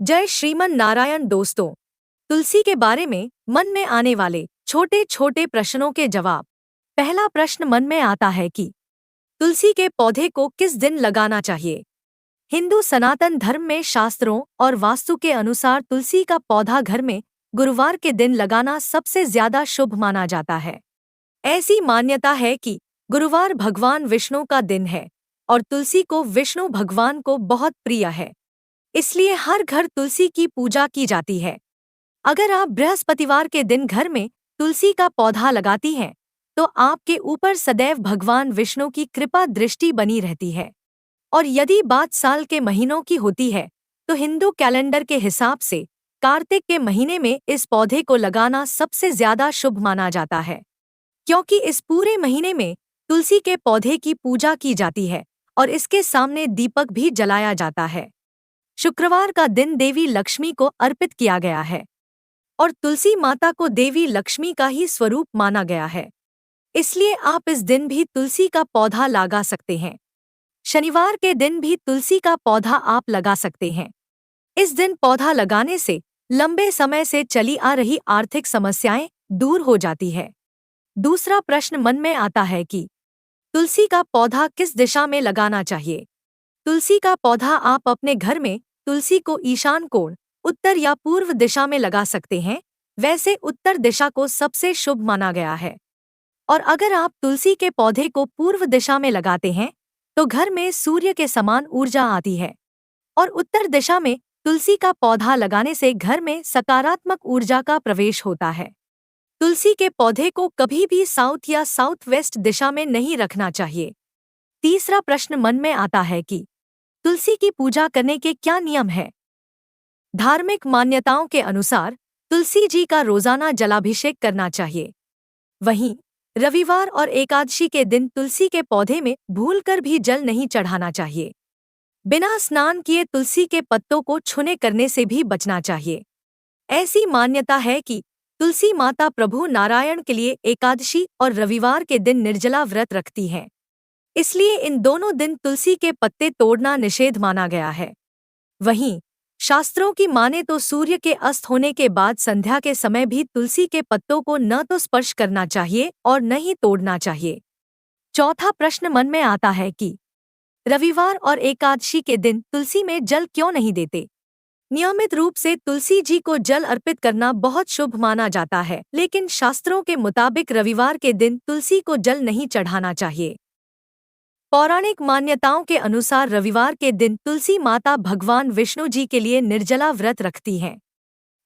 जय श्रीमन नारायण दोस्तों। तुलसी के बारे में मन में आने वाले छोटे छोटे प्रश्नों के जवाब। पहला प्रश्न मन में आता है कि तुलसी के पौधे को किस दिन लगाना चाहिए। हिंदू सनातन धर्म में शास्त्रों और वास्तु के अनुसार तुलसी का पौधा घर में गुरुवार के दिन लगाना सबसे ज्यादा शुभ माना जाता है। ऐसी मान्यता है कि गुरुवार भगवान विष्णु का दिन है और तुलसी को विष्णु भगवान को बहुत प्रिय है, इसलिए हर घर तुलसी की पूजा की जाती है। अगर आप बृहस्पतिवार के दिन घर में तुलसी का पौधा लगाती हैं, तो आपके ऊपर सदैव भगवान विष्णु की कृपा दृष्टि बनी रहती है। और यदि बात साल के महीनों की होती है, तो हिंदू कैलेंडर के हिसाब से कार्तिक के महीने में इस पौधे को लगाना सबसे ज्यादा शुभ माना जाता है, क्योंकि इस पूरे महीने में तुलसी के पौधे की पूजा की जाती है और इसके सामने दीपक भी जलाया जाता है। शुक्रवार का दिन देवी लक्ष्मी को अर्पित किया गया है और तुलसी माता को देवी लक्ष्मी का ही स्वरूप माना गया है, इसलिए आप इस दिन भी तुलसी का पौधा लगा सकते हैं। शनिवार के दिन भी तुलसी का पौधा आप लगा सकते हैं। इस दिन पौधा लगाने से लंबे समय से चली आ रही आर्थिक समस्याएं दूर हो जाती है। दूसरा प्रश्न मन में आता है कि तुलसी का पौधा किस दिशा में लगाना चाहिए। तुलसी का पौधा आप अपने घर में तुलसी को ईशान कोण, उत्तर या पूर्व दिशा में लगा सकते हैं। वैसे उत्तर दिशा को सबसे शुभ माना गया है, और अगर आप तुलसी के पौधे को पूर्व दिशा में लगाते हैं तो घर में सूर्य के समान ऊर्जा आती है, और उत्तर दिशा में तुलसी का पौधा लगाने से घर में सकारात्मक ऊर्जा का प्रवेश होता है। तुलसी के पौधे को कभी भी साउथ या साउथ वेस्ट दिशा में नहीं रखना चाहिए। तीसरा प्रश्न मन में आता है कि तुलसी की पूजा करने के क्या नियम हैं। धार्मिक मान्यताओं के अनुसार तुलसी जी का रोजाना जलाभिषेक करना चाहिए। वहीं रविवार और एकादशी के दिन तुलसी के पौधे में भूलकर भी जल नहीं चढ़ाना चाहिए। बिना स्नान किए तुलसी के पत्तों को छूने करने से भी बचना चाहिए। ऐसी मान्यता है कि तुलसी माता प्रभु नारायण के लिए एकादशी और रविवार के दिन निर्जला व्रत रखती हैं, इसलिए इन दोनों दिन तुलसी के पत्ते तोड़ना निषेध माना गया है। वहीं शास्त्रों की माने तो सूर्य के अस्त होने के बाद संध्या के समय भी तुलसी के पत्तों को न तो स्पर्श करना चाहिए और न ही तोड़ना चाहिए। चौथा प्रश्न मन में आता है कि रविवार और एकादशी के दिन तुलसी में जल क्यों नहीं देते। नियमित रूप से तुलसी जी को जल अर्पित करना बहुत शुभ माना जाता है, लेकिन शास्त्रों के मुताबिक रविवार के दिन तुलसी को जल नहीं चढ़ाना चाहिए। पौराणिक मान्यताओं के अनुसार रविवार के दिन तुलसी माता भगवान विष्णु जी के लिए निर्जला व्रत रखती हैं।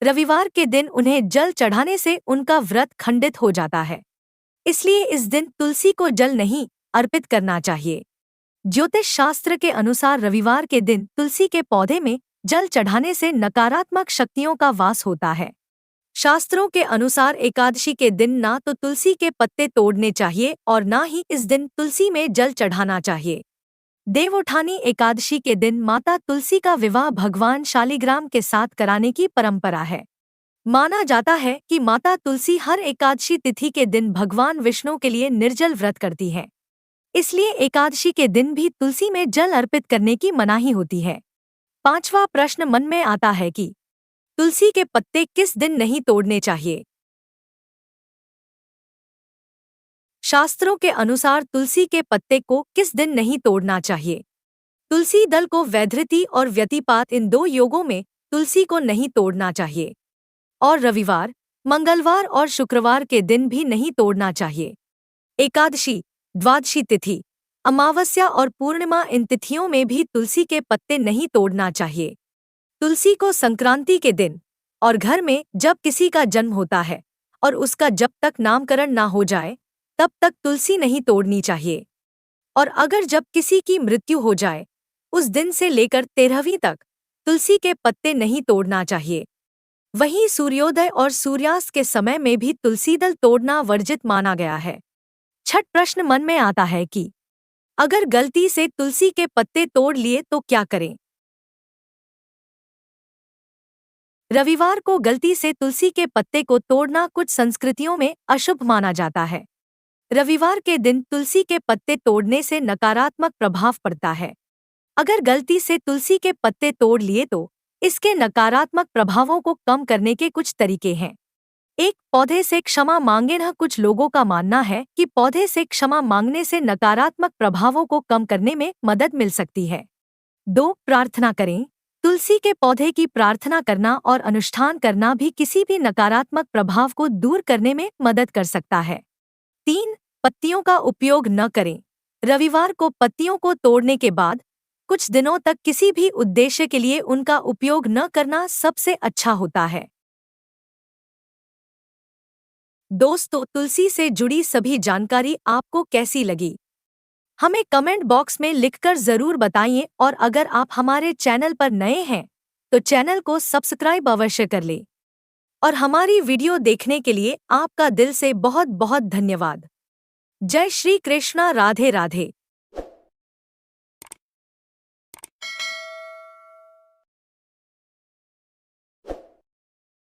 रविवार के दिन उन्हें जल चढ़ाने से उनका व्रत खंडित हो जाता है, इसलिए इस दिन तुलसी को जल नहीं अर्पित करना चाहिए। ज्योतिष शास्त्र के अनुसार रविवार के दिन तुलसी के पौधे में जल चढ़ाने से नकारात्मक शक्तियों का वास होता है। शास्त्रों के अनुसार एकादशी के दिन ना तो तुलसी के पत्ते तोड़ने चाहिए और ना ही इस दिन तुलसी में जल चढ़ाना चाहिए। देवउठानी एकादशी के दिन माता तुलसी का विवाह भगवान शालिग्राम के साथ कराने की परंपरा है। माना जाता है कि माता तुलसी हर एकादशी तिथि के दिन भगवान विष्णु के लिए निर्जल व्रत करती है, इसलिए एकादशी के दिन भी तुलसी में जल अर्पित करने की मनाही होती है। पांचवा प्रश्न मन में आता है कि तुलसी के पत्ते किस दिन नहीं तोड़ने चाहिए। शास्त्रों के अनुसार तुलसी के पत्ते को किस दिन नहीं तोड़ना चाहिए। तुलसी दल को वैधृति और व्यतिपात इन दो योगों में तुलसी को नहीं तोड़ना चाहिए, और रविवार, मंगलवार और शुक्रवार के दिन भी नहीं तोड़ना चाहिए। एकादशी, द्वादशी तिथि, अमावस्या और पूर्णिमा इन तिथियों में भी तुलसी के पत्ते नहीं तोड़ना चाहिए। तुलसी को संक्रांति के दिन और घर में जब किसी का जन्म होता है और उसका जब तक नामकरण ना हो जाए तब तक तुलसी नहीं तोड़नी चाहिए, और अगर जब किसी की मृत्यु हो जाए उस दिन से लेकर 13वीं तक तुलसी के पत्ते नहीं तोड़ना चाहिए। वहीं सूर्योदय और सूर्यास्त के समय में भी तुलसी दल तोड़ना वर्जित माना गया है। छठ प्रश्न मन में आता है कि अगर गलती से तुलसी के पत्ते तोड़ लिए तो क्या करें। रविवार को गलती से तुलसी के पत्ते को तोड़ना कुछ संस्कृतियों में अशुभ माना जाता है। रविवार के दिन तुलसी के पत्ते तोड़ने से नकारात्मक प्रभाव पड़ता है। अगर गलती से तुलसी के पत्ते तोड़ लिए तो इसके नकारात्मक प्रभावों को कम करने के कुछ तरीके हैं। एक, पौधे से क्षमा मांगना। कुछ लोगों का मानना है कि पौधे से क्षमा मांगने से नकारात्मक प्रभावों को कम करने में मदद मिल सकती है। 2, प्रार्थना करें। तुलसी के पौधे की प्रार्थना करना और अनुष्ठान करना भी किसी भी नकारात्मक प्रभाव को दूर करने में मदद कर सकता है। 3, पत्तियों का उपयोग न करें। रविवार को पत्तियों को तोड़ने के बाद कुछ दिनों तक किसी भी उद्देश्य के लिए उनका उपयोग न करना सबसे अच्छा होता है। दोस्तों, तुलसी से जुड़ी सभी जानकारी आपको कैसी लगी? हमें कमेंट बॉक्स में लिखकर जरूर बताइए, और अगर आप हमारे चैनल पर नए हैं तो चैनल को सब्सक्राइब अवश्य कर लें। और हमारी वीडियो देखने के लिए आपका दिल से बहुत बहुत धन्यवाद। जय श्री कृष्णा। राधे राधे।